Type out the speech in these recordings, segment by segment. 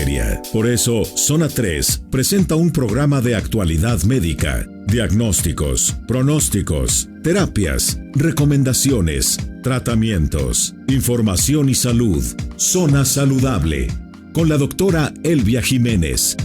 materia. Por eso, Zona 3 presenta un programa de actualidad médica, diagnósticos, pronósticos, terapias, recomendaciones, tratamientos, información y salud. Zona Saludable, con la doctora Elvia Jiménez.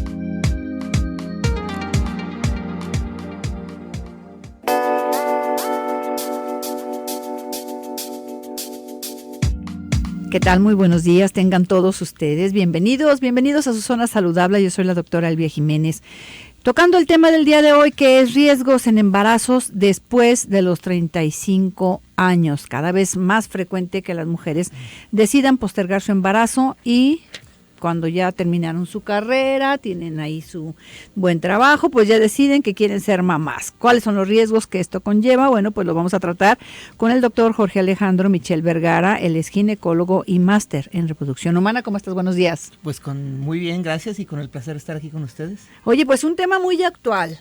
¿Qué tal? Muy buenos días, tengan todos ustedes. Bienvenidos a su Zona Saludable. Yo soy la doctora Elvia Jiménez. Tocando el tema del día de hoy, que es riesgos en embarazos después de los 35 años. Cada vez más frecuente que las mujeres decidan postergar su embarazo y cuando ya terminaron su carrera, tienen ahí su buen trabajo, pues ya deciden que quieren ser mamás. ¿Cuáles son los riesgos que esto conlleva? Bueno, pues lo vamos a tratar con el doctor Jorge Alejandro Michel Vergara. Él es ginecólogo y máster en reproducción humana. ¿Cómo estás? Buenos días. Pues muy bien, gracias, y con el placer de estar aquí con ustedes. Oye, pues un tema muy actual,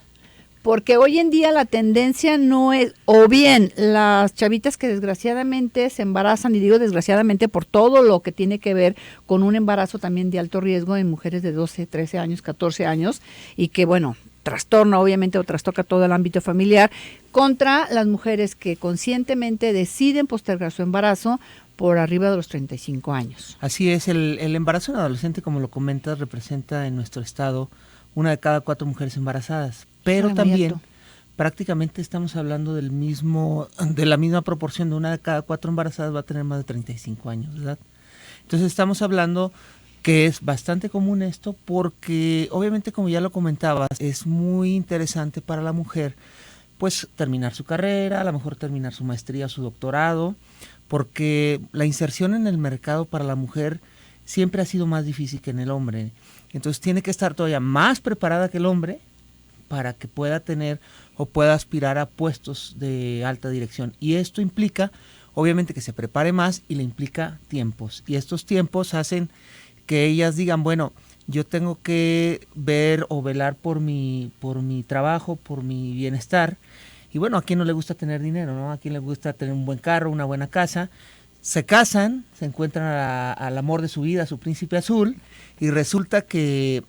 porque hoy en día la tendencia no es, o bien las chavitas que desgraciadamente se embarazan, y digo desgraciadamente por todo lo que tiene que ver con un embarazo también de alto riesgo en mujeres de 12, 13 años, 14 años, y que bueno, trastorna obviamente o trastoca todo el ámbito familiar, contra las mujeres que conscientemente deciden postergar su embarazo por arriba de los 35 años. Así es, el embarazo en adolescente, como lo comentas, representa en nuestro estado 1 de cada 4 mujeres embarazadas, pero también prácticamente estamos hablando de la misma proporción, de 1 de cada 4 embarazadas va a tener más de 35 años, ¿verdad? Entonces estamos hablando que es bastante común esto, porque obviamente, como ya lo comentabas, es muy interesante para la mujer pues terminar su carrera, a lo mejor terminar su maestría, su doctorado, porque la inserción en el mercado para la mujer siempre ha sido más difícil que en el hombre. Entonces tiene que estar todavía más preparada que el hombre para que pueda tener o pueda aspirar a puestos de alta dirección. Y esto implica, obviamente, que se prepare más, y le implica tiempos. Y estos tiempos hacen que ellas digan, bueno, yo tengo que ver o velar por mi trabajo, por mi bienestar. Y bueno, ¿a quién no le gusta tener dinero, no? ¿A quién le gusta tener un buen carro, una buena casa? Se casan, se encuentran al amor de su vida, a su príncipe azul, y resulta que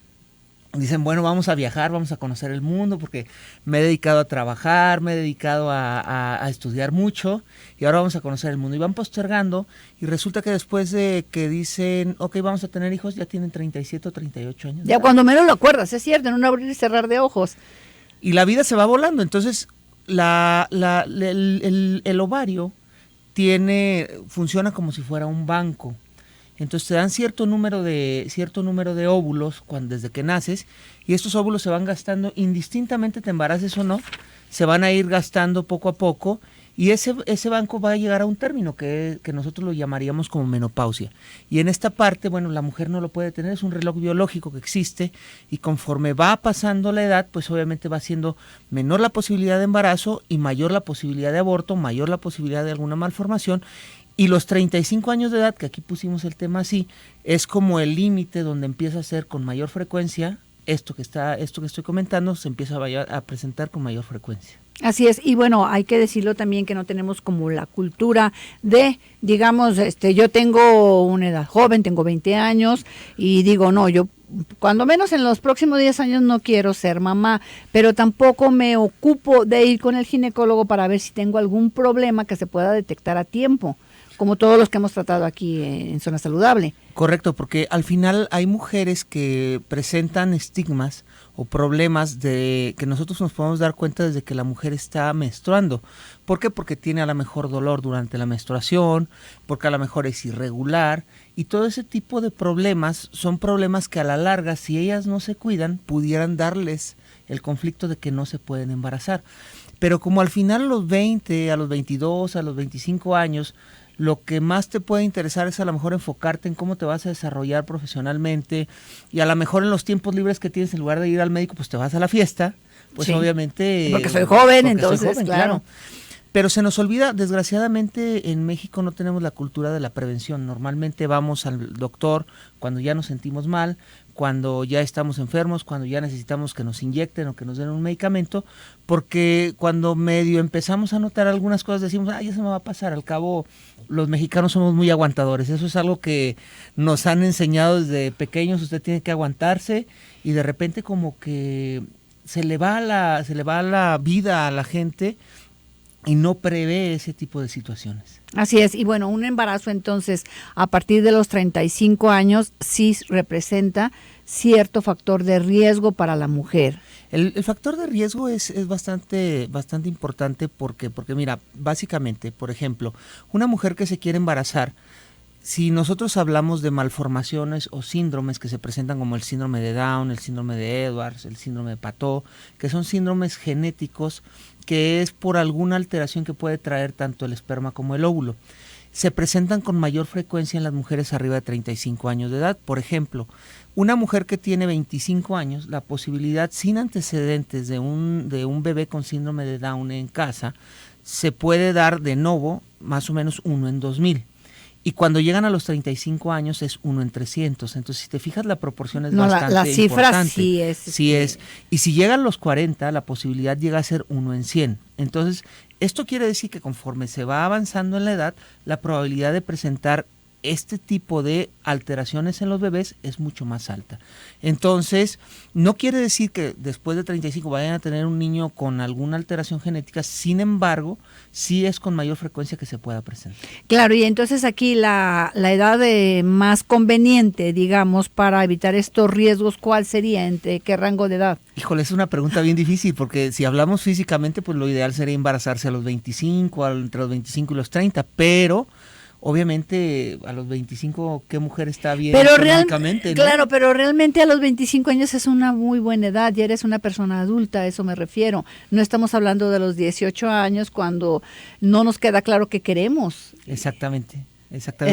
dicen, bueno, vamos a viajar, vamos a conocer el mundo, porque me he dedicado a trabajar, me he dedicado a estudiar mucho, y ahora vamos a conocer el mundo. Y van postergando, y resulta que después de que dicen, ok, vamos a tener hijos, ya tienen 37 o 38 años. Ya cuando menos lo acuerdas, es cierto, en un abrir y cerrar de ojos. Y la vida se va volando. Entonces el ovario funciona como si fuera un banco. Entonces te dan cierto número de óvulos desde que naces, y estos óvulos se van gastando indistintamente, te embaraces o no, se van a ir gastando poco a poco, y ese banco va a llegar a un término que nosotros lo llamaríamos como menopausia. Y en esta parte, bueno, la mujer no lo puede tener, es un reloj biológico que existe, y conforme va pasando la edad, pues obviamente va siendo menor la posibilidad de embarazo y mayor la posibilidad de aborto, mayor la posibilidad de alguna malformación. Y los 35 años de edad, que aquí pusimos el tema así, es como el límite donde empieza a ser con mayor frecuencia esto que estoy comentando, se empieza a presentar con mayor frecuencia. Así es, y bueno, hay que decirlo también que no tenemos como la cultura de, digamos, yo tengo una edad joven, tengo 20 años, y digo, no, yo cuando menos en los próximos 10 años no quiero ser mamá, pero tampoco me ocupo de ir con el ginecólogo para ver si tengo algún problema que se pueda detectar a tiempo, como todos los que hemos tratado aquí en Zona Saludable. Correcto, porque al final hay mujeres que presentan estigmas o problemas de que nosotros nos podemos dar cuenta desde que la mujer está menstruando. ¿Por qué? Porque tiene a lo mejor dolor durante la menstruación, porque a lo mejor es irregular, y todo ese tipo de problemas son problemas que a la larga, si ellas no se cuidan, pudieran darles el conflicto de que no se pueden embarazar. Pero como al final a los 20, a los 22, a los 25 años, lo que más te puede interesar es a lo mejor enfocarte en cómo te vas a desarrollar profesionalmente, y a lo mejor en los tiempos libres que tienes, en lugar de ir al médico, pues te vas a la fiesta, pues sí, obviamente... Porque soy joven, entonces, claro. Pero se nos olvida, desgraciadamente en México no tenemos la cultura de la prevención. Normalmente vamos al doctor cuando ya nos sentimos mal, cuando ya estamos enfermos, cuando ya necesitamos que nos inyecten o que nos den un medicamento, porque cuando medio empezamos a notar algunas cosas decimos, ya se me va a pasar. Al cabo, los mexicanos somos muy aguantadores. Eso es algo que nos han enseñado desde pequeños, usted tiene que aguantarse, y de repente como que se le va la vida a la gente y no prevé ese tipo de situaciones. Así es, y bueno, un embarazo entonces a partir de los 35 años sí representa cierto factor de riesgo para la mujer. El factor de riesgo es bastante importante porque mira, básicamente, por ejemplo, una mujer que se quiere embarazar, si nosotros hablamos de malformaciones o síndromes que se presentan como el síndrome de Down, el síndrome de Edwards, el síndrome de Patot, que son síndromes genéticos que es por alguna alteración que puede traer tanto el esperma como el óvulo, se presentan con mayor frecuencia en las mujeres arriba de 35 años de edad. Por ejemplo, una mujer que tiene 25 años, la posibilidad sin antecedentes de un bebé con síndrome de Down en casa, se puede dar de novo más o menos 1 en 2000. Y cuando llegan a los 35 años es 1 en 300. Entonces, si te fijas, la proporción es bastante la cifra importante. sí es. Sí es. Y si llegan los 40, la posibilidad llega a ser 1 en 100. Entonces, esto quiere decir que conforme se va avanzando en la edad, la probabilidad de presentar este tipo de alteraciones en los bebés es mucho más alta. Entonces, no quiere decir que después de 35 vayan a tener un niño con alguna alteración genética, sin embargo, sí es con mayor frecuencia que se pueda presentar. Claro, y entonces aquí la edad más conveniente, digamos, para evitar estos riesgos, ¿cuál sería? ¿Entre qué rango de edad? Híjole, es una pregunta bien difícil, porque si hablamos físicamente, pues lo ideal sería embarazarse a los 25, entre los 25 y los 30, pero obviamente a los 25, ¿qué mujer está bien económicamente? Claro, pero realmente a los 25 años es una muy buena edad, ya eres una persona adulta, a eso me refiero. No estamos hablando de los 18 años cuando no nos queda claro qué queremos. Exactamente.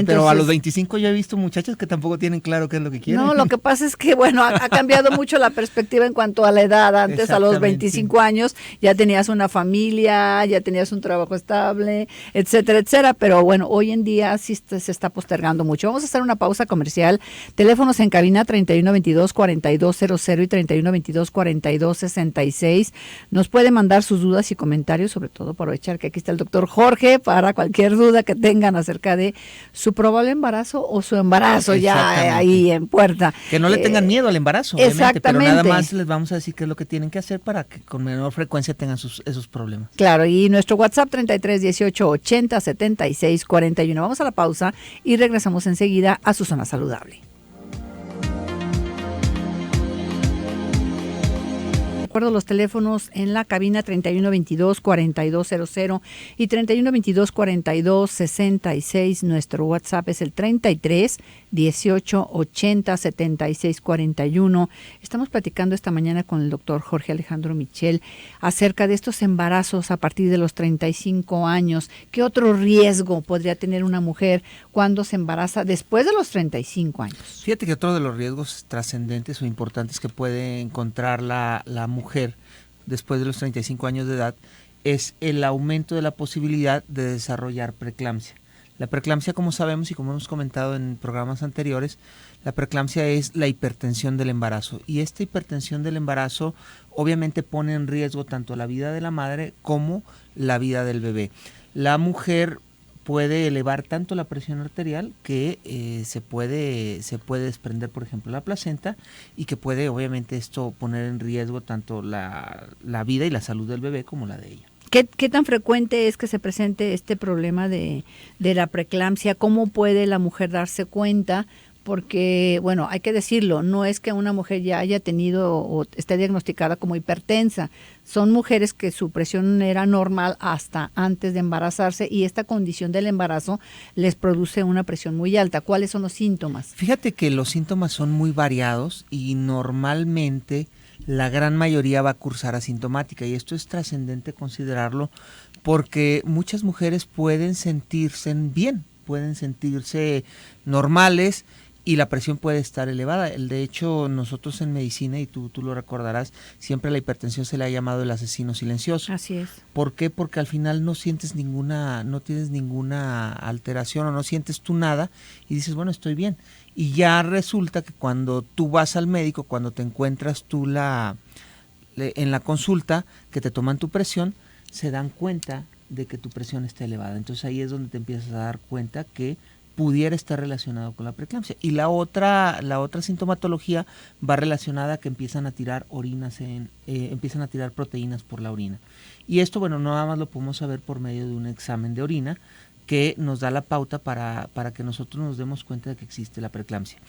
Pero a los 25 yo he visto muchachas que tampoco tienen claro qué es lo que quieren. No, lo que pasa es que, bueno, ha cambiado mucho la perspectiva en cuanto a la edad. Antes, a los 25 años, ya tenías una familia, ya tenías un trabajo estable, etcétera, etcétera. Pero bueno, hoy en día sí se está postergando mucho. Vamos a hacer una pausa comercial. Teléfonos en cabina 3122-4200 y 3122-4266. Nos puede mandar sus dudas y comentarios, sobre todo aprovechar que aquí está el doctor Jorge para cualquier duda que tengan acerca de su probable embarazo o su embarazo ya ahí en puerta. Que no le tengan miedo al embarazo, obviamente, pero nada más les vamos a decir qué es lo que tienen que hacer para que con menor frecuencia tengan esos problemas. Claro, y nuestro WhatsApp 33 18 80 76 41. Vamos a la pausa y regresamos enseguida a su zona saludable. Recuerdo los teléfonos en la cabina 3122-4200 y 3122-4266. Nuestro WhatsApp es el 33 18 80 76 41. Estamos platicando esta mañana con el doctor Jorge Alejandro Michel acerca de estos embarazos a partir de los 35 años. ¿Qué otro riesgo podría tener una mujer cuando se embaraza después de los 35 años? Fíjate que otro de los riesgos trascendentes o importantes que puede encontrar la mujer después de los 35 años de edad es el aumento de la posibilidad de desarrollar preeclampsia. La preeclampsia, como sabemos y como hemos comentado en programas anteriores, la preeclampsia es la hipertensión del embarazo, y esta hipertensión del embarazo obviamente pone en riesgo tanto la vida de la madre como la vida del bebé. La mujer puede elevar tanto la presión arterial que se puede desprender, por ejemplo, la placenta, y que puede obviamente esto poner en riesgo tanto la vida y la salud del bebé como la de ella. ¿Qué tan frecuente es que se presente este problema de la preeclampsia? ¿Cómo puede la mujer darse cuenta? Porque, bueno, hay que decirlo, no es que una mujer ya haya tenido o esté diagnosticada como hipertensa. Son mujeres que su presión era normal hasta antes de embarazarse, y esta condición del embarazo les produce una presión muy alta. ¿Cuáles son los síntomas? Fíjate que los síntomas son muy variados y normalmente la gran mayoría va a cursar asintomática, y esto es trascendente considerarlo porque muchas mujeres pueden sentirse bien, pueden sentirse normales, y la presión puede estar elevada. De hecho, nosotros en medicina, y tú lo recordarás, siempre la hipertensión se le ha llamado el asesino silencioso. Así es. ¿Por qué? Porque al final no tienes ninguna alteración o no sientes tú nada y dices, bueno, estoy bien. Y ya resulta que cuando tú vas al médico, cuando te encuentras tú en la consulta, que te toman tu presión, se dan cuenta de que tu presión está elevada. Entonces ahí es donde te empiezas a dar cuenta que pudiera estar relacionado con la preeclampsia. Y la otra sintomatología va relacionada a que empiezan a tirar empiezan a tirar proteínas por la orina. Y esto, bueno, nada más lo podemos saber por medio de un examen de orina que nos da la pauta para que nosotros nos demos cuenta de que existe la preeclampsia.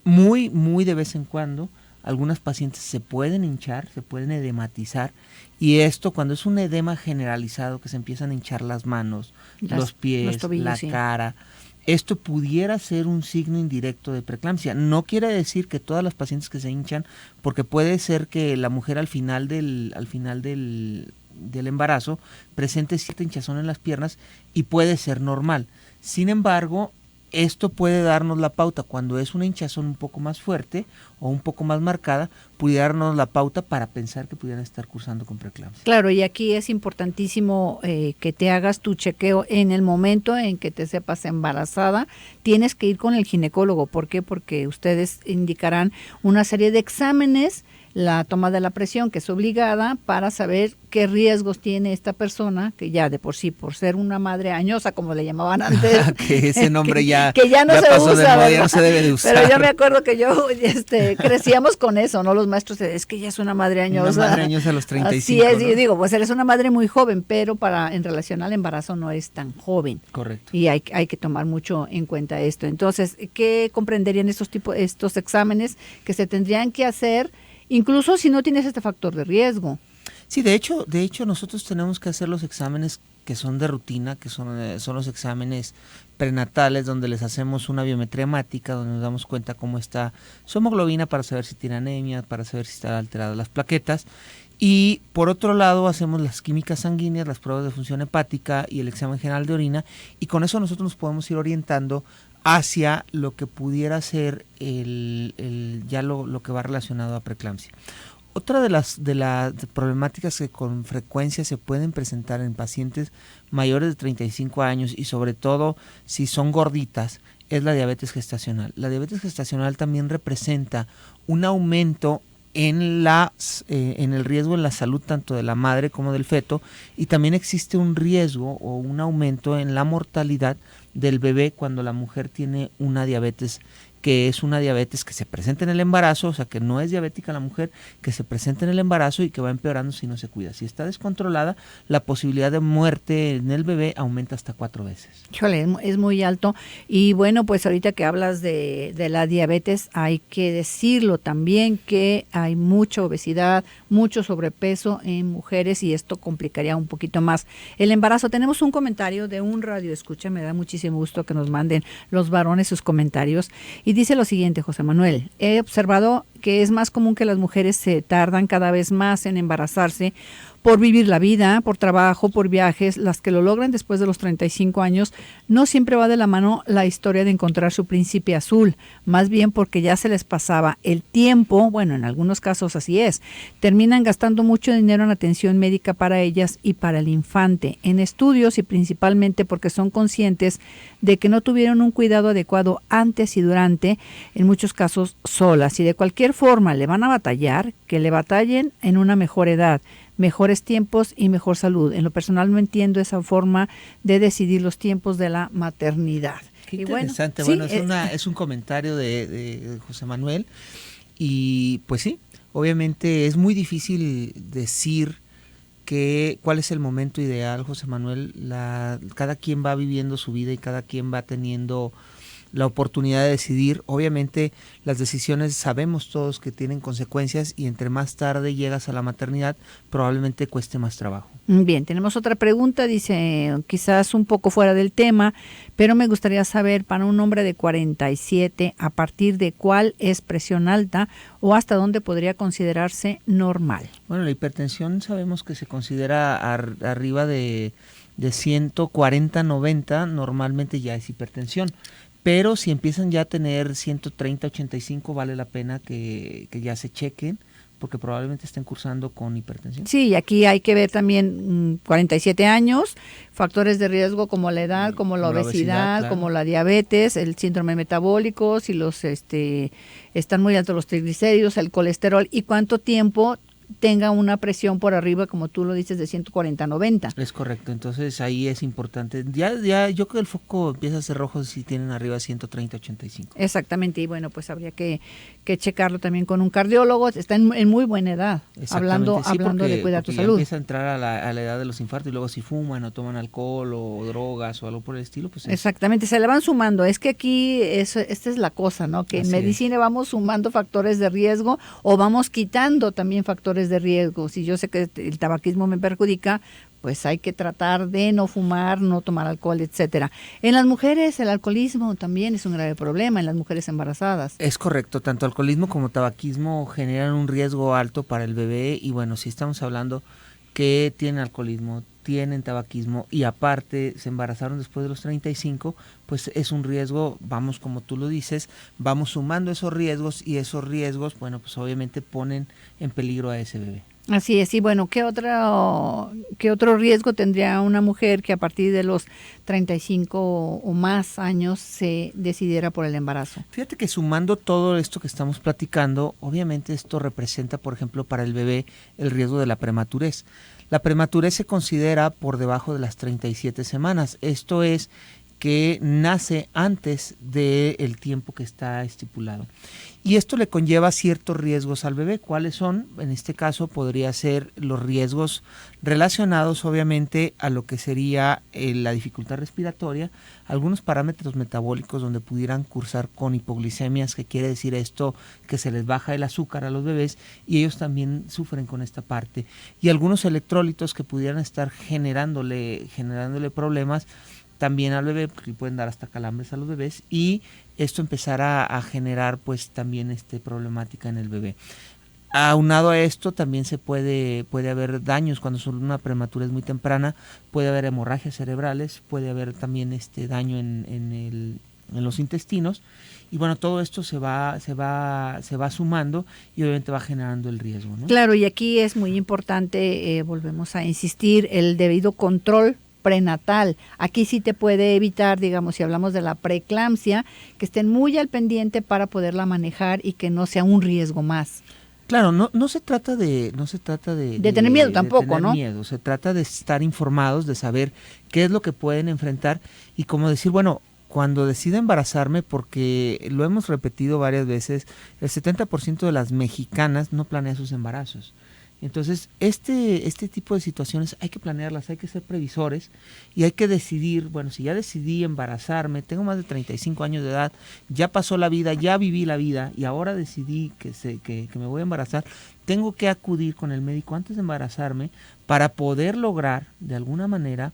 Muy, muy de vez en cuando, algunas pacientes se pueden hinchar, se pueden edematizar, y esto cuando es un edema generalizado, que se empiezan a hinchar las manos, los pies, los tobillos, la cara, esto pudiera ser un signo indirecto de preeclampsia. No quiere decir que todas las pacientes que se hinchan, porque puede ser que la mujer al final del embarazo presente cierta hinchazón en las piernas y puede ser normal. Sin embargo, esto puede darnos la pauta cuando es una hinchazón un poco más fuerte o un poco más marcada, pudiera darnos la pauta para pensar que pudieran estar cursando con preeclampsia. Claro, y aquí es importantísimo que te hagas tu chequeo en el momento en que te sepas embarazada. Tienes que ir con el ginecólogo. ¿Por qué? Porque ustedes indicarán una serie de exámenes, la toma de la presión, que es obligada, para saber qué riesgos tiene esta persona, que ya de por sí, por ser una madre añosa, como le llamaban antes. Que ese nombre ya no se pasó usa, de moda, ya no se debe de usar. Pero yo me acuerdo que yo crecíamos con eso, ¿no? Los maestros, es que ella es una madre añosa. Una madre añosa a los 35, Así es, ¿no? y digo, pues eres una madre muy joven, pero en relación al embarazo no eres tan joven. Correcto. Y hay que tomar mucho en cuenta esto. Entonces, ¿qué comprenderían estos exámenes que se tendrían que hacer, incluso si no tienes este factor de riesgo? Sí, de hecho nosotros tenemos que hacer los exámenes que son de rutina, que son los exámenes prenatales, donde les hacemos una biometría hemática, donde nos damos cuenta cómo está su hemoglobina para saber si tiene anemia, para saber si están alteradas las plaquetas. Y por otro lado hacemos las químicas sanguíneas, las pruebas de función hepática y el examen general de orina, y con eso nosotros nos podemos ir orientando hacia lo que pudiera ser lo que va relacionado a preeclampsia. Otra de las problemáticas que con frecuencia se pueden presentar en pacientes mayores de 35 años y sobre todo si son gorditas es la diabetes gestacional. La diabetes gestacional también representa un aumento en el riesgo en la salud tanto de la madre como del feto, y también existe un riesgo o un aumento en la mortalidad del bebé cuando la mujer tiene una diabetes, que es una diabetes que se presenta en el embarazo, o sea que no es diabética la mujer, que se presenta en el embarazo y que va empeorando si no se cuida. Si está descontrolada, la posibilidad de muerte en el bebé aumenta hasta 4 veces. Híjole, es muy alto. Y bueno, pues ahorita que hablas de la diabetes, hay que decirlo también que hay mucha obesidad, mucho sobrepeso en mujeres, y esto complicaría un poquito más el embarazo. Tenemos un comentario de un radioescucha, me da muchísimo gusto que nos manden los varones sus comentarios, y dice lo siguiente: José Manuel, he observado que es más común que las mujeres se tardan cada vez más en embarazarse por vivir la vida, por trabajo, por viajes. Las que lo logran después de los 35 años, no siempre va de la mano la historia de encontrar su príncipe azul, más bien porque ya se les pasaba el tiempo. Bueno, en algunos casos así es. Terminan gastando mucho dinero en atención médica para ellas y para el infante, en estudios, y principalmente porque son conscientes de que no tuvieron un cuidado adecuado antes y durante, en muchos casos solas. Y de cualquier forma le van a batallar, que le batallen en una mejor edad, mejores tiempos y mejor salud. En lo personal no entiendo esa forma de decidir los tiempos de la maternidad. Qué interesante. Bueno, es un comentario de José Manuel, y pues sí, obviamente es muy difícil decir cuál es el momento ideal, José Manuel. Cada quien va viviendo su vida y cada quien va teniendo la oportunidad de decidir. Obviamente las decisiones sabemos todos que tienen consecuencias, y entre más tarde llegas a la maternidad probablemente cueste más trabajo. Bien, tenemos otra pregunta, dice, quizás un poco fuera del tema, pero me gustaría saber, para un hombre de 47, ¿a partir de cuál es presión alta o hasta dónde podría considerarse normal? Bueno, la hipertensión sabemos que se considera arriba de 140-90, normalmente ya es hipertensión. pero si empiezan ya a tener 130, 85, vale la pena que ya se chequen, porque probablemente estén cursando con hipertensión. Sí, y aquí hay que ver también 47 años, factores de riesgo como la edad, como la obesidad, claro, como la diabetes, el síndrome metabólico, si los están muy altos los triglicéridos, el colesterol y cuánto tiempo tenga una presión por arriba, como tú lo dices, de 140/90. Es correcto, entonces ahí es importante. Ya yo creo que el foco empieza a ser rojo si tienen arriba 130/85. Exactamente, y bueno, pues habría que checarlo también con un cardiólogo. Está en muy buena edad, hablando de cuidar tu salud. Empieza a entrar a la edad de los infartos y luego si fuman o toman alcohol o drogas o algo por el estilo, pues exactamente, se le van sumando. Es que aquí esta es la cosa, ¿no? Que en medicina vamos sumando factores de riesgo o vamos quitando también factores de riesgo. Si yo sé que el tabaquismo me perjudica, pues hay que tratar de no fumar, no tomar alcohol, etcétera. En las mujeres el alcoholismo también es un grave problema en las mujeres embarazadas. Es correcto, tanto alcoholismo como tabaquismo generan un riesgo alto para el bebé y bueno, si estamos hablando que tienen alcoholismo, tienen tabaquismo y aparte se embarazaron después de los 35, pues es un riesgo, vamos como tú lo dices, vamos sumando esos riesgos y esos riesgos, bueno, pues obviamente ponen en peligro a ese bebé. Así es, y bueno, ¿qué otro riesgo tendría una mujer que a partir de los 35 o más años se decidiera por el embarazo? Fíjate que sumando todo esto que estamos platicando, obviamente esto representa, por ejemplo, para el bebé el riesgo de la prematurez. La prematurez se considera por debajo de las 37 semanas, esto es que nace antes del tiempo que está estipulado. Y esto le conlleva ciertos riesgos al bebé. ¿Cuáles son? En este caso podría ser los riesgos relacionados obviamente a lo que sería la dificultad respiratoria, algunos parámetros metabólicos donde pudieran cursar con hipoglicemias, que quiere decir esto que se les baja el azúcar a los bebés y ellos también sufren con esta parte. Y algunos electrolitos que pudieran estar generándole problemas también al bebé, porque pueden dar hasta calambres a los bebés y esto empezará a generar pues también problemática en el bebé. Aunado a esto también se puede haber daños cuando son una prematurez muy temprana, puede haber hemorragias cerebrales, puede haber también daño en los intestinos y bueno, todo esto se va sumando y obviamente va generando el riesgo, ¿no? Claro, y aquí es muy importante, volvemos a insistir, el debido control prenatal. Aquí sí te puede evitar, digamos, si hablamos de la preeclampsia, que estén muy al pendiente para poderla manejar y que no sea un riesgo más. Claro, no se trata de tener miedo tampoco, ¿no? Se trata de estar informados, de saber qué es lo que pueden enfrentar y como decir, bueno, cuando decido embarazarme, porque lo hemos repetido varias veces, el 70% de las mexicanas no planea sus embarazos. Entonces, este tipo de situaciones hay que planearlas, hay que ser previsores y hay que decidir, bueno, si ya decidí embarazarme, tengo más de 35 años de edad, ya pasó la vida, ya viví la vida y ahora decidí que me voy a embarazar, tengo que acudir con el médico antes de embarazarme para poder lograr, de alguna manera,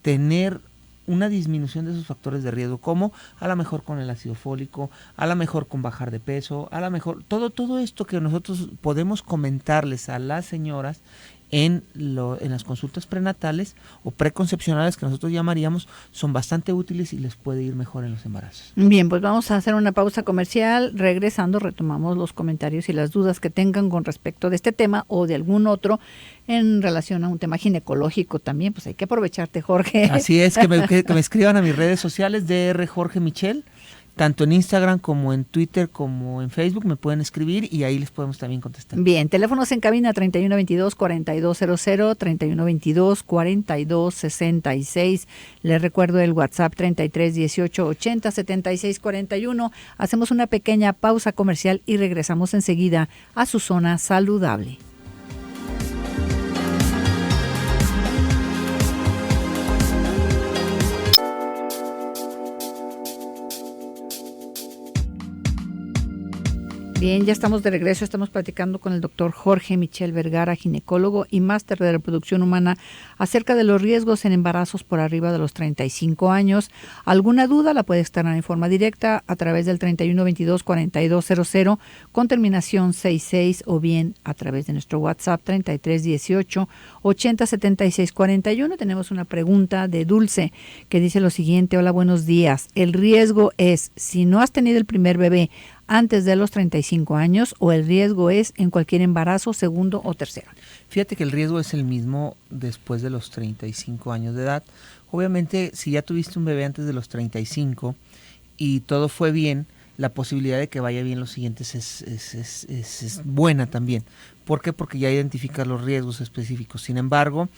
tener una disminución de esos factores de riesgo, como a lo mejor con el ácido fólico, a lo mejor con bajar de peso, a lo mejor todo esto que nosotros podemos comentarles a las señoras en las consultas prenatales o preconcepcionales que nosotros llamaríamos, son bastante útiles y les puede ir mejor en los embarazos. Bien, pues vamos a hacer una pausa comercial. Regresando, retomamos los comentarios y las dudas que tengan con respecto de este tema o de algún otro en relación a un tema ginecológico también. Pues hay que aprovecharte, Jorge. Así es, que me escriban a mis redes sociales, Dr. Jorge Michel. Tanto en Instagram como en Twitter como en Facebook me pueden escribir y ahí les podemos también contestar. Bien, teléfonos en cabina 3122-4200, 3122-4266. Les recuerdo el WhatsApp 3318807641. Hacemos una pequeña pausa comercial y regresamos enseguida a su zona saludable. Bien, ya estamos de regreso, estamos platicando con el doctor Jorge Michel Vergara, ginecólogo y máster de reproducción humana, acerca de los riesgos en embarazos por arriba de los 35 años. ¿Alguna duda? La puede externar en forma directa a través del 3122-4200 con terminación 66 o bien a través de nuestro WhatsApp 3318-807641. Tenemos una pregunta de Dulce que dice lo siguiente: hola, buenos días. ¿El riesgo es si no has tenido el primer bebé antes de los 35 años o el riesgo es en cualquier embarazo segundo o tercero? Fíjate que el riesgo es el mismo después de los 35 años de edad. Obviamente, si ya tuviste un bebé antes de los 35 y todo fue bien, la posibilidad de que vaya bien los siguientes es buena también. ¿Por qué? Porque ya identificas los riesgos específicos. Sin embargo,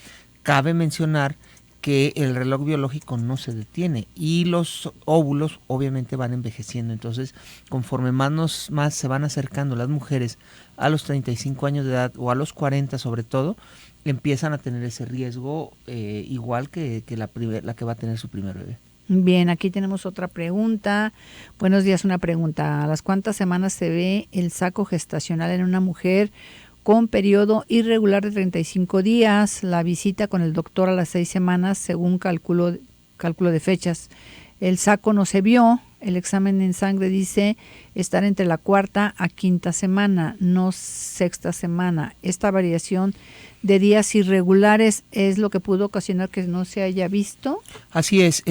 cabe mencionar que el reloj biológico no se detiene y los óvulos obviamente van envejeciendo. Entonces, conforme más se van acercando las mujeres a los 35 años de edad o a los 40 sobre todo, empiezan a tener ese riesgo igual que la que va a tener su primer bebé. Bien, aquí tenemos otra pregunta. Buenos días, una pregunta. ¿A las cuántas semanas se ve el saco gestacional en una mujer con periodo irregular de 35 días, la visita con el doctor a las 6 semanas según cálculo de fechas? El saco no se vio, el examen en sangre dice estar entre la 4ª a 5ª semana, no 6ª semana. Esta variación de días irregulares es lo que pudo ocasionar que no se haya visto. Así es,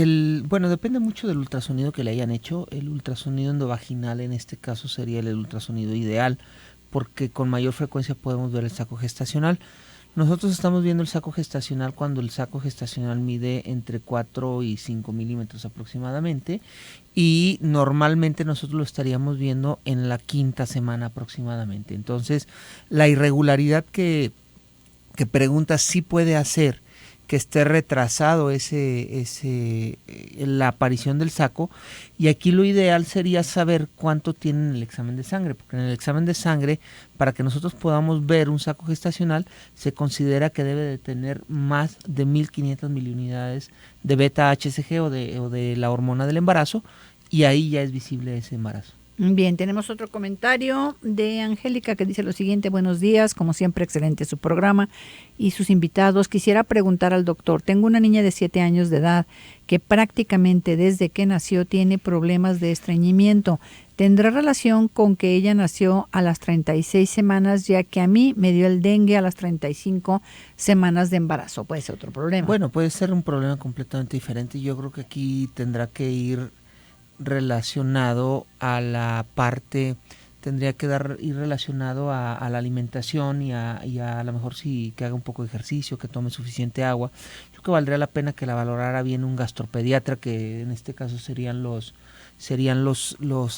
bueno, depende mucho del ultrasonido que le hayan hecho. El ultrasonido endovaginal en este caso sería el ultrasonido ideal, porque con mayor frecuencia podemos ver el saco gestacional. Nosotros estamos viendo el saco gestacional cuando el saco gestacional mide entre 4 y 5 milímetros aproximadamente, y normalmente nosotros lo estaríamos viendo en la 5ª semana aproximadamente. Entonces, la irregularidad que pregunta sí puede hacer que esté retrasado la aparición del saco, y aquí lo ideal sería saber cuánto tiene en el examen de sangre, porque en el examen de sangre, para que nosotros podamos ver un saco gestacional, se considera que debe de tener más de 1500 miliunidades de beta-HCG o de la hormona del embarazo, y ahí ya es visible ese embarazo. Bien, tenemos otro comentario de Angélica que dice lo siguiente: buenos días, como siempre excelente su programa y sus invitados. Quisiera preguntar al doctor, tengo una niña de 7 años de edad que prácticamente desde que nació tiene problemas de estreñimiento. ¿Tendrá relación con que ella nació a las 36 semanas, ya que a mí me dio el dengue a las 35 semanas de embarazo? Puede ser otro problema. Bueno, puede ser un problema completamente diferente. Yo creo que aquí tendrá que ir relacionado a la parte, ir relacionado a la alimentación y a lo mejor sí que haga un poco de ejercicio, que tome suficiente agua. Yo creo que valdría la pena que la valorara bien un gastropediatra, que en este caso serían los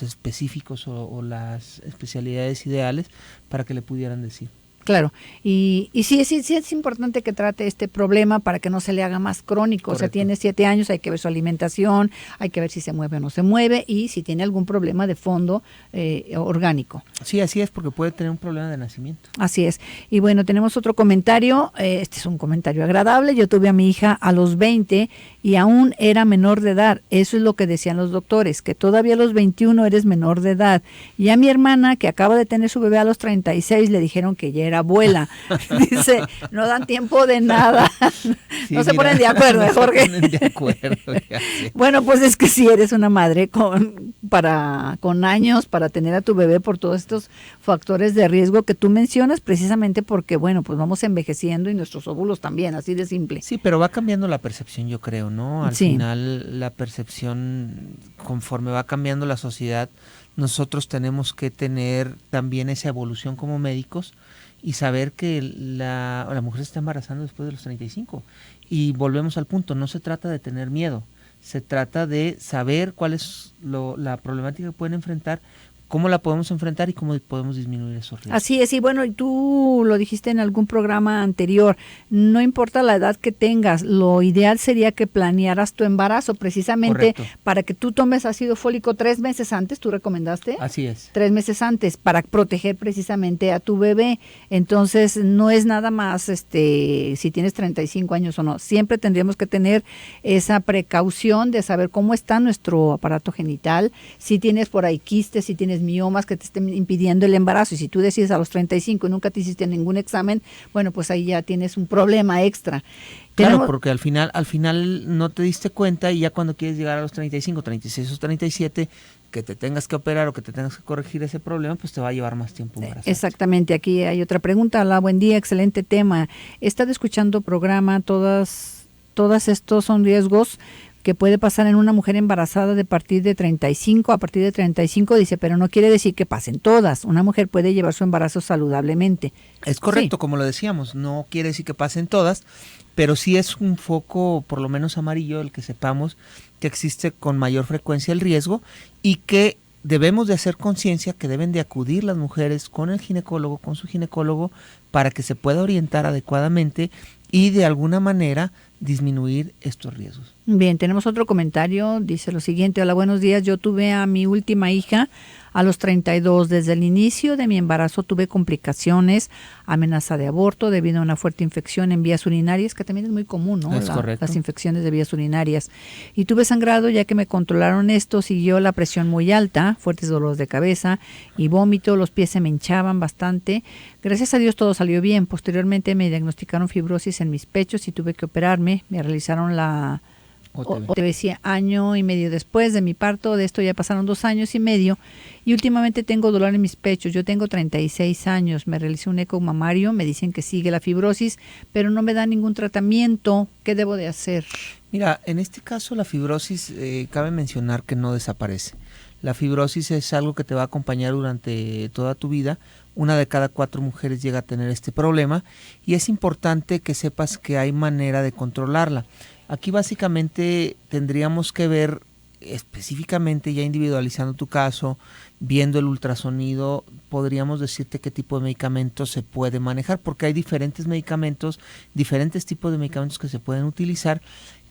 específicos o las especialidades ideales para que le pudieran decir. Claro, y sí es importante que trate este problema para que no se le haga más crónico. Correcto. O sea, tiene 7 años, hay que ver su alimentación, hay que ver si se mueve o no se mueve y si tiene algún problema de fondo orgánico. Sí, así es, porque puede tener un problema de nacimiento. Así es. Y bueno, tenemos otro comentario, este es un comentario agradable. Yo tuve a mi hija a los 20 y aún era menor de edad. Eso es lo que decían los doctores, que todavía a los 21 eres menor de edad. Y a mi hermana, que acaba de tener su bebé a los 36, le dijeron que ya era abuela. Dice, no dan tiempo de nada. Sí, no se ponen de acuerdo, Jorge. Se ponen de acuerdo, ya sé. Bueno, pues es que si eres una madre con años para tener a tu bebé por todos estos factores de riesgo que tú mencionas, precisamente porque, bueno, pues vamos envejeciendo y nuestros óvulos también, así de simple. Sí, pero va cambiando la percepción, yo creo, ¿no? Al sí. final, la percepción, conforme va cambiando la sociedad, nosotros tenemos que tener también esa evolución como médicos y saber que la mujer se está embarazando después de los 35. Y volvemos al punto, no se trata de tener miedo, se trata de saber cuál es la problemática que pueden enfrentar, cómo la podemos enfrentar y cómo podemos disminuir esos riesgos. Así es, y bueno, y tú lo dijiste en algún programa anterior, no importa la edad que tengas, lo ideal sería que planearas tu embarazo precisamente. Correcto. Para que tú tomes ácido fólico 3 meses antes, ¿tú recomendaste? Así es. 3 meses antes, para proteger precisamente a tu bebé. Entonces, no es nada más si tienes 35 años o no, siempre tendríamos que tener esa precaución de saber cómo está nuestro aparato genital, si tienes por ahí quistes, si tienes tienes miomas que te estén impidiendo el embarazo, y si tú decides a los 35 y nunca te hiciste ningún examen, bueno, pues ahí ya tienes un problema extra. Claro, porque al final no te diste cuenta, y ya cuando quieres llegar a los 35, 36 o 37, que te tengas que operar o que te tengas que corregir ese problema, pues te va a llevar más tiempo embarazada. Exactamente, aquí hay otra pregunta. Hola, buen día, excelente tema. He estado escuchando programa, todas estos son riesgos que puede pasar en una mujer embarazada a partir de 35, dice, pero no quiere decir que pasen todas. Una mujer puede llevar su embarazo saludablemente. Es correcto, sí. Como lo decíamos, no quiere decir que pasen todas, pero sí es un foco por lo menos amarillo el que sepamos que existe con mayor frecuencia el riesgo, y que debemos de hacer conciencia que deben de acudir las mujeres con el ginecólogo, con su ginecólogo, para que se pueda orientar adecuadamente y de alguna manera disminuir estos riesgos. Bien, tenemos otro comentario, dice lo siguiente: hola, buenos días, yo tuve a mi última hija a los 32, desde el inicio de mi embarazo tuve complicaciones, amenaza de aborto debido a una fuerte infección en vías urinarias, que también es muy común, ¿no? Es correcto. Las infecciones de vías urinarias, y tuve sangrado ya que me controlaron esto, siguió la presión muy alta, fuertes dolores de cabeza y vómito, los pies se me hinchaban bastante, gracias a Dios todo salió bien. Posteriormente me diagnosticaron fibrosis en mis pechos y tuve que operarme, me realizaron la OTB año y medio después de mi parto. De esto ya pasaron 2 años y medio y últimamente tengo dolor en mis pechos. Yo tengo 36 años, me realicé un eco mamario, me dicen que sigue la fibrosis, pero no me dan ningún tratamiento. ¿Qué debo de hacer? Mira, en este caso la fibrosis, cabe mencionar que no desaparece. La fibrosis es algo que te va a acompañar durante toda tu vida. 1 de cada 4 mujeres llega a tener este problema, y es importante que sepas que hay manera de controlarla. Aquí básicamente tendríamos que ver específicamente, ya individualizando tu caso, viendo el ultrasonido, podríamos decirte qué tipo de medicamentos se puede manejar, porque hay diferentes medicamentos, diferentes tipos de medicamentos que se pueden utilizar,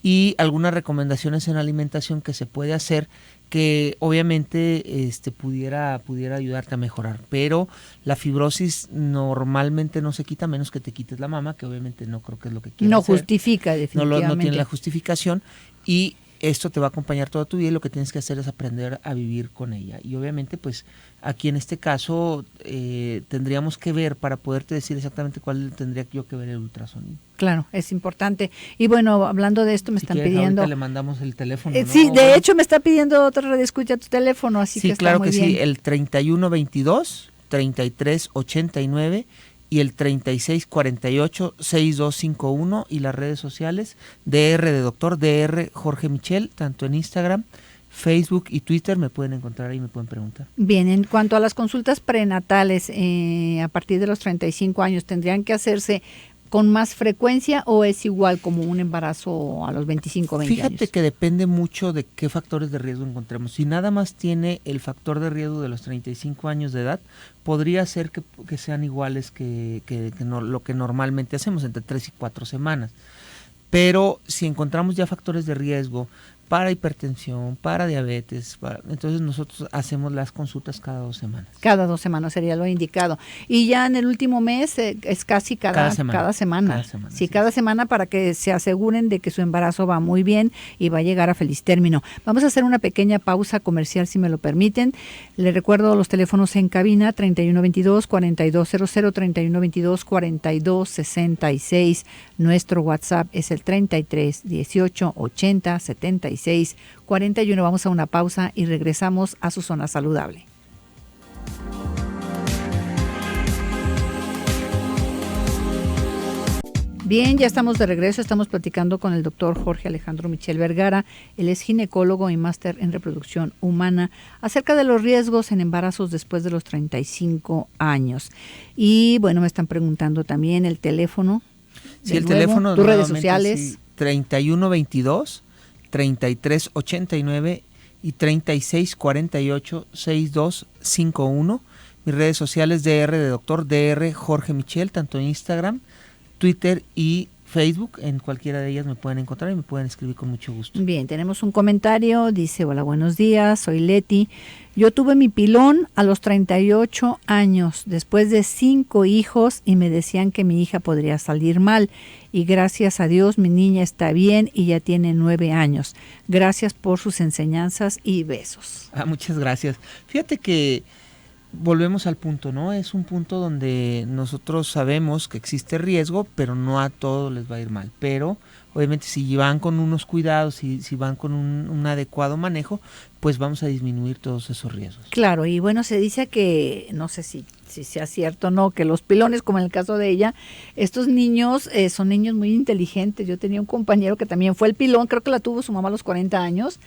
y algunas recomendaciones en alimentación que se puede hacer, que obviamente pudiera ayudarte a mejorar. Pero la fibrosis normalmente no se quita, a menos que te quites la mama, que obviamente no creo que es lo que quieras hacer. No justifica, definitivamente. No tiene la justificación, y esto te va a acompañar toda tu vida, y lo que tienes que hacer es aprender a vivir con ella. Y obviamente pues aquí en este caso tendríamos que ver, para poderte decir exactamente cuál tendría yo que ver el ultrasonido. Claro, es importante. Y bueno, hablando de esto, me están pidiendo... Ahorita le mandamos el teléfono, ¿no? Sí, de hecho me está pidiendo otra radioescucha tu teléfono, así que está claro muy que bien. Sí, el 3122-3389 y el 3648-6251, y las redes sociales DR de doctor, DR Jorge Michel, tanto en Instagram, Facebook y Twitter, me pueden encontrar ahí, me pueden preguntar. Bien, en cuanto a las consultas prenatales, a partir de los 35 años, ¿tendrían que hacerse con más frecuencia o es igual como un embarazo a los 25 20 años? Fíjate que depende mucho de qué factores de riesgo encontremos. Si nada más tiene el factor de riesgo de los 35 años de edad, podría ser que sean iguales que lo que normalmente hacemos, entre 3 y 4 semanas. Pero si encontramos ya factores de riesgo para hipertensión, para diabetes, entonces nosotros hacemos las consultas cada 2 semanas. Cada 2 semanas sería lo indicado. Y ya en el último mes es casi cada semana. Sí, cada semana, para que se aseguren de que su embarazo va muy bien y va a llegar a feliz término. Vamos a hacer una pequeña pausa comercial, si me lo permiten. Les recuerdo los teléfonos en cabina: 3122-4200, 3122-4266. Nuestro WhatsApp es el 33 18 80 76 41. Vamos a una pausa y regresamos a su zona saludable. Bien, ya estamos de regreso. Estamos platicando con el doctor Jorge Alejandro Michel Vergara. Él es ginecólogo y máster en reproducción humana, acerca de los riesgos en embarazos después de los 35 años. Y bueno, me están preguntando también el teléfono. Sí, el teléfono. Tus redes sociales. Sí, 3122-3389 y 3648-6251. Mis redes sociales: DR de doctor, DR Jorge Michel, tanto en Instagram, Twitter y Facebook, en cualquiera de ellas me pueden encontrar y me pueden escribir con mucho gusto. Bien, tenemos un comentario, dice: hola, buenos días, soy Leti. Yo tuve mi pilón a los 38 años, después de 5 hijos, y me decían que mi hija podría salir mal. Y gracias a Dios mi niña está bien y ya tiene 9 años. Gracias por sus enseñanzas y besos. Muchas gracias. Fíjate que volvemos al punto, ¿no? Es un punto donde nosotros sabemos que existe riesgo, pero no a todos les va a ir mal. Pero obviamente si van con unos cuidados y si van con un adecuado manejo, pues vamos a disminuir todos esos riesgos. Claro, y bueno, se dice que, no sé si sea cierto o no, que los pilones, como en el caso de ella, estos niños son niños muy inteligentes. Yo tenía un compañero que también fue el pilón, creo que la tuvo su mamá a los 40 años,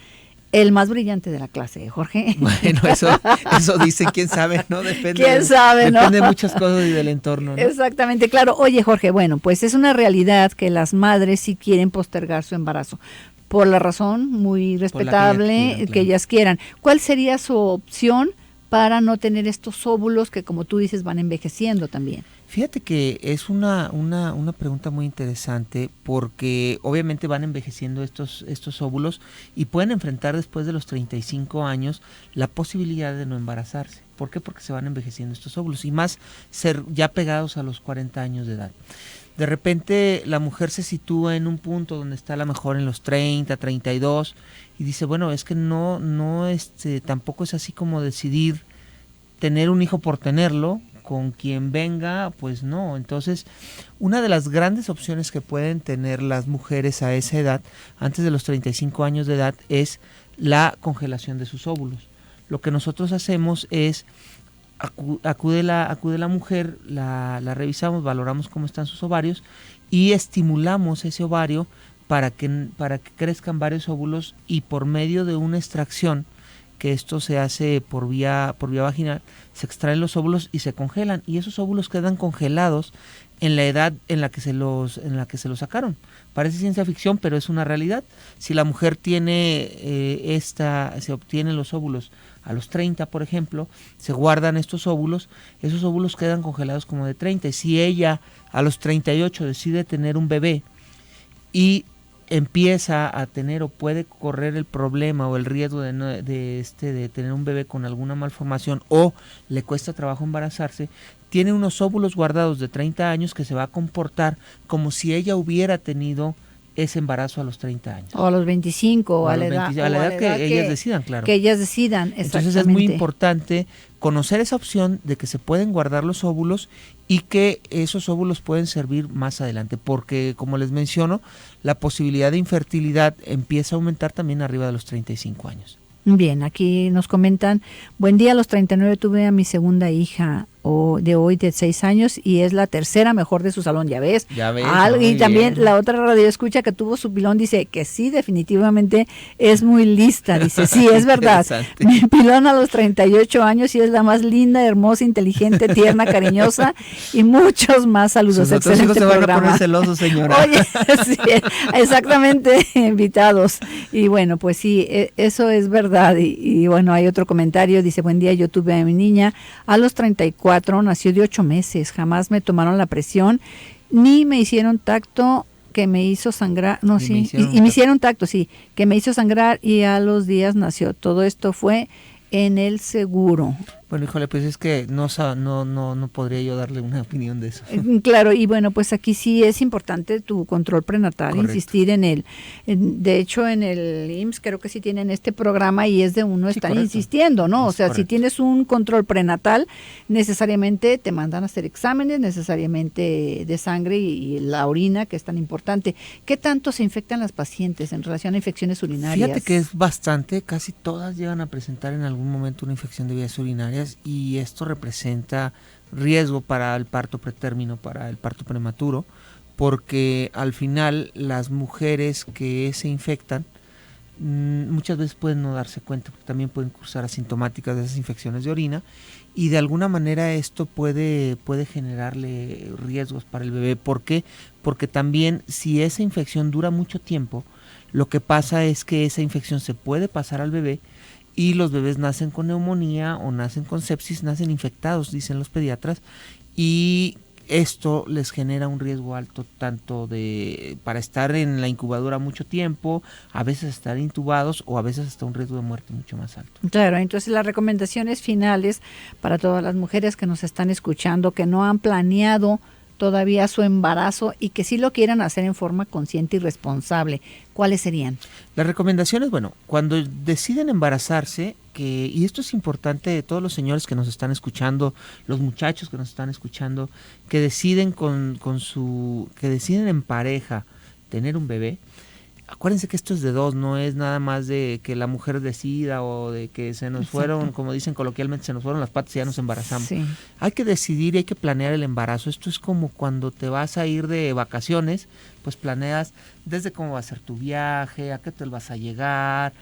el más brillante de la clase, Jorge. Bueno, eso dicen, quién sabe, ¿no? Depende de muchas cosas y del entorno, ¿no? Exactamente, claro. Oye, Jorge, bueno, pues es una realidad que las madres sí quieren postergar su embarazo, por la razón muy respetable que ellas quieran. ¿Cuál sería su opción para no tener estos óvulos que, como tú dices, van envejeciendo también? Fíjate que es una pregunta muy interesante, porque obviamente van envejeciendo estos óvulos y pueden enfrentar después de los 35 años la posibilidad de no embarazarse. ¿Por qué? Porque se van envejeciendo estos óvulos y más ser ya pegados a los 40 años de edad. De repente la mujer se sitúa en un punto donde está a lo mejor en los 30, 32 y dice, bueno, es que no tampoco es así como decidir tener un hijo por tenerlo, con quien venga, pues no. Entonces, una de las grandes opciones que pueden tener las mujeres a esa edad, antes de los 35 años de edad, es la congelación de sus óvulos. Lo que nosotros hacemos es, acude la mujer, la revisamos, valoramos cómo están sus ovarios y estimulamos ese ovario para que crezcan varios óvulos, y por medio de una extracción, que esto se hace por vía vaginal, se extraen los óvulos y se congelan, y esos óvulos quedan congelados en la edad en la que se los sacaron. Parece ciencia ficción, pero es una realidad. Si la mujer se obtienen los óvulos a los 30, por ejemplo, se guardan estos óvulos, esos óvulos quedan congelados como de 30, y si ella a los 38 decide tener un bebé y empieza a tener o puede correr el problema o el riesgo de tener un bebé con alguna malformación, o le cuesta trabajo embarazarse, tiene unos óvulos guardados de 30 años que se va a comportar como si ella hubiera tenido ese embarazo a los 30 años. O a los 25, o a la edad que ellas decidan, claro. Que ellas decidan, exactamente. Entonces es muy importante conocer esa opción de que se pueden guardar los óvulos y que esos óvulos pueden servir más adelante, porque, como les menciono, la posibilidad de infertilidad empieza a aumentar también arriba de los 35 años. Bien, aquí nos comentan: buen día, a los 39 tuve a mi segunda hija de 6 años, y es la tercera mejor de su salón, ya ves. Y también bien. La otra radio escucha que tuvo su pilón dice que sí, definitivamente es muy lista, dice, sí, es verdad. Mi pilón a los 38 años y es la más linda, hermosa, inteligente, tierna, cariñosa, y muchos más saludos. Sus otros hijos se van a poner celosos, señora. Oye, sí, exactamente, invitados. Y bueno, pues sí, eso es verdad. Y bueno, hay otro comentario, dice: buen día, yo tuve a mi niña a los 34, nació de 8 meses, jamás me tomaron la presión, ni me hicieron tacto, que me hizo sangrar, me hicieron tacto, sí, que me hizo sangrar, y a los días nació. Todo esto fue en el seguro. Bueno, híjole, pues es que no podría yo darle una opinión de eso. Claro, y bueno, pues aquí sí es importante tu control prenatal. Correcto. Insistir en él. De hecho, en el IMSS creo que sí tienen este programa y es de uno estar insistiendo, ¿no? O sea, correcto. Si tienes un control prenatal, necesariamente te mandan a hacer exámenes, necesariamente de sangre y la orina, que es tan importante. ¿Qué tanto se infectan las pacientes en relación a infecciones urinarias? Fíjate que es bastante, casi todas llegan a presentar en algún momento una infección de vías urinarias, y esto representa riesgo para el parto pretérmino, para el parto prematuro, porque al final las mujeres que se infectan muchas veces pueden no darse cuenta, porque también pueden cursar asintomáticas de esas infecciones de orina, y de alguna manera esto puede generarle riesgos para el bebé. ¿Por qué? Porque también, si esa infección dura mucho tiempo, lo que pasa es que esa infección se puede pasar al bebé, y los bebés nacen con neumonía o nacen con sepsis, nacen infectados, dicen los pediatras, y esto les genera un riesgo alto tanto para estar en la incubadora mucho tiempo, a veces estar intubados o a veces hasta un riesgo de muerte mucho más alto. Claro, entonces las recomendaciones finales para todas las mujeres que nos están escuchando, que no han planeado todavía su embarazo y que sí lo quieran hacer en forma consciente y responsable, ¿cuáles serían? Las recomendaciones, bueno, cuando deciden embarazarse, y esto es importante de todos los señores que nos están escuchando, los muchachos que nos están escuchando, que deciden que deciden en pareja tener un bebé. Acuérdense que esto es de dos, no es nada más de que la mujer decida o de que se nos fueron, como dicen coloquialmente, se nos fueron las patas y ya nos embarazamos. Sí. Hay que decidir y hay que planear el embarazo. Esto es como cuando te vas a ir de vacaciones, pues planeas desde cómo va a ser tu viaje, a qué te vas a llegar.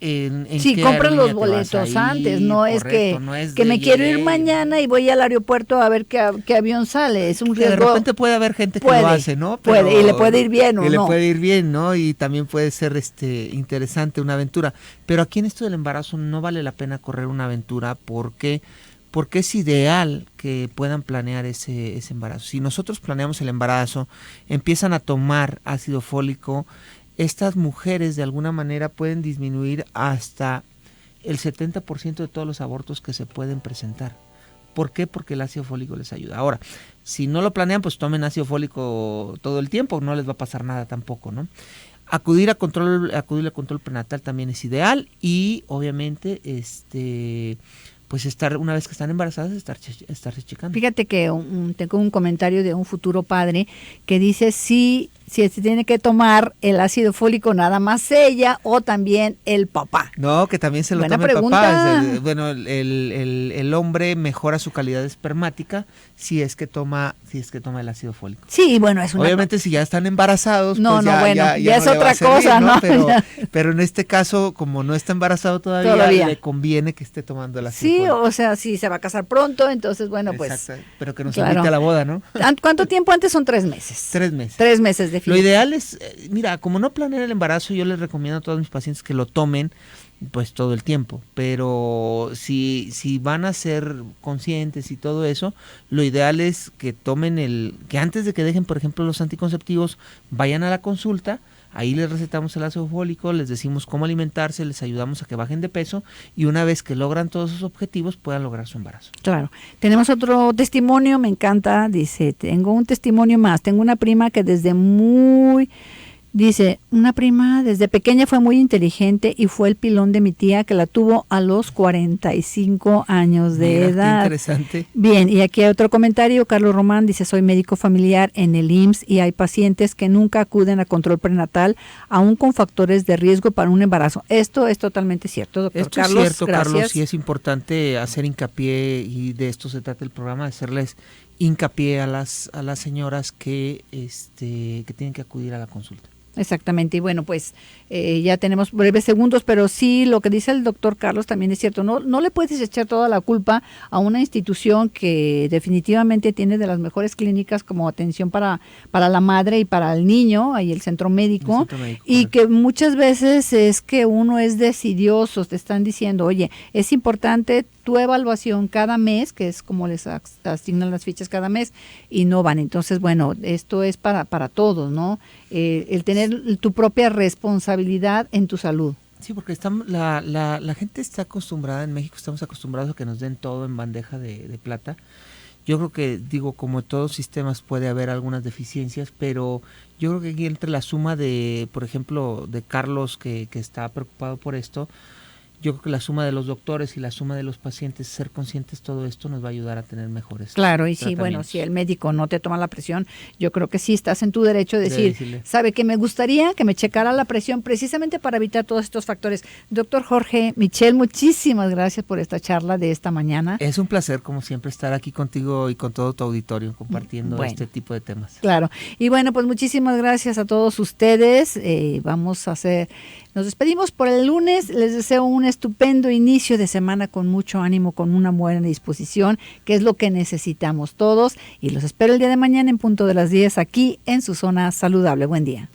Sí, compras los boletos antes, no es que me quiero ir mañana y voy al aeropuerto a ver qué avión sale, es un riesgo. De repente puede haber gente que lo hace, ¿no? Puede, y le puede ir bien o no. Y le puede ir bien, ¿no? Y también puede ser interesante una aventura. Pero aquí en esto del embarazo no vale la pena correr una aventura porque es ideal que puedan planear ese embarazo. Si nosotros planeamos el embarazo, empiezan a tomar ácido fólico, estas mujeres de alguna manera pueden disminuir hasta el 70% de todos los abortos que se pueden presentar. ¿Por qué? Porque el ácido fólico les ayuda. Ahora, si no lo planean, pues tomen ácido fólico todo el tiempo, no les va a pasar nada tampoco, ¿no? Acudir a control prenatal también es ideal y obviamente pues una vez que están embarazadas, estarse checando. Fíjate que tengo un comentario de un futuro padre que dice si se tiene que tomar el ácido fólico nada más ella o también el papá. No, que también se lo tome el papá. El hombre mejora su calidad espermática si es que toma el ácido fólico. Sí, bueno, es obviamente si ya están embarazados, ya es no otra servir, cosa, ¿no? Pero en este caso, como no está embarazado todavía, le conviene que esté tomando el ácido fólico. O sea, si se va a casar pronto, entonces bueno, pues. Exacto, pero que nos invite a la boda, ¿no? ¿Cuánto tiempo antes? Son 3 meses. 3 meses. 3 meses de Lo ideal es, mira, como no planean el embarazo, yo les recomiendo a todos mis pacientes que lo tomen pues todo el tiempo, pero si van a ser conscientes y todo eso, lo ideal es que tomen que antes de que dejen, por ejemplo, los anticonceptivos, vayan a la consulta. Ahí les recetamos el ácido fólico, les decimos cómo alimentarse, les ayudamos a que bajen de peso y una vez que logran todos sus objetivos puedan lograr su embarazo. Claro. Tenemos otro testimonio, me encanta, dice, tengo un testimonio más, tengo una prima que una prima desde pequeña fue muy inteligente y fue el pilón de mi tía que la tuvo a los 45 años de edad. Qué interesante. Bien, y aquí hay otro comentario. Carlos Román dice, soy médico familiar en el IMSS y hay pacientes que nunca acuden a control prenatal, aún con factores de riesgo para un embarazo. Esto es totalmente cierto, doctor Esto Carlos. Es cierto, gracias. Carlos, y es importante hacer hincapié, y de esto se trata el programa, de hacerles hincapié a las señoras que tienen que acudir a la consulta. Exactamente, y bueno, pues ya tenemos breves segundos, pero sí, lo que dice el doctor Carlos también es cierto, no le puedes echar toda la culpa a una institución que definitivamente tiene de las mejores clínicas como atención para la madre y para el niño, ahí el centro médico, y que muchas veces es que uno es decidioso, te están diciendo, oye, es importante tu evaluación cada mes, que es como les asignan las fichas cada mes, y no van. Entonces, bueno, esto es para todos, ¿no? El tener tu propia responsabilidad en tu salud. Sí, porque la gente está acostumbrada, en México estamos acostumbrados a que nos den todo en bandeja de plata. Yo creo que, como todos sistemas puede haber algunas deficiencias, pero yo creo que aquí entre la suma de, por ejemplo, de Carlos que está preocupado por esto, yo creo que la suma de los doctores y la suma de los pacientes, ser conscientes de todo esto nos va a ayudar a tener mejores Claro, y sí, bueno, si el médico no te toma la presión, yo creo que sí estás en tu derecho de decir, sabe que me gustaría que me checara la presión precisamente para evitar todos estos factores. Doctor Jorge Michel, muchísimas gracias por esta charla de esta mañana. Es un placer, como siempre, estar aquí contigo y con todo tu auditorio compartiendo este tipo de temas. Claro, y bueno, pues muchísimas gracias a todos ustedes. Nos despedimos por el lunes. Les deseo un estupendo inicio de semana con mucho ánimo, con una buena disposición, que es lo que necesitamos todos. Y los espero el día de mañana en punto de las 10 aquí en su zona saludable. Buen día.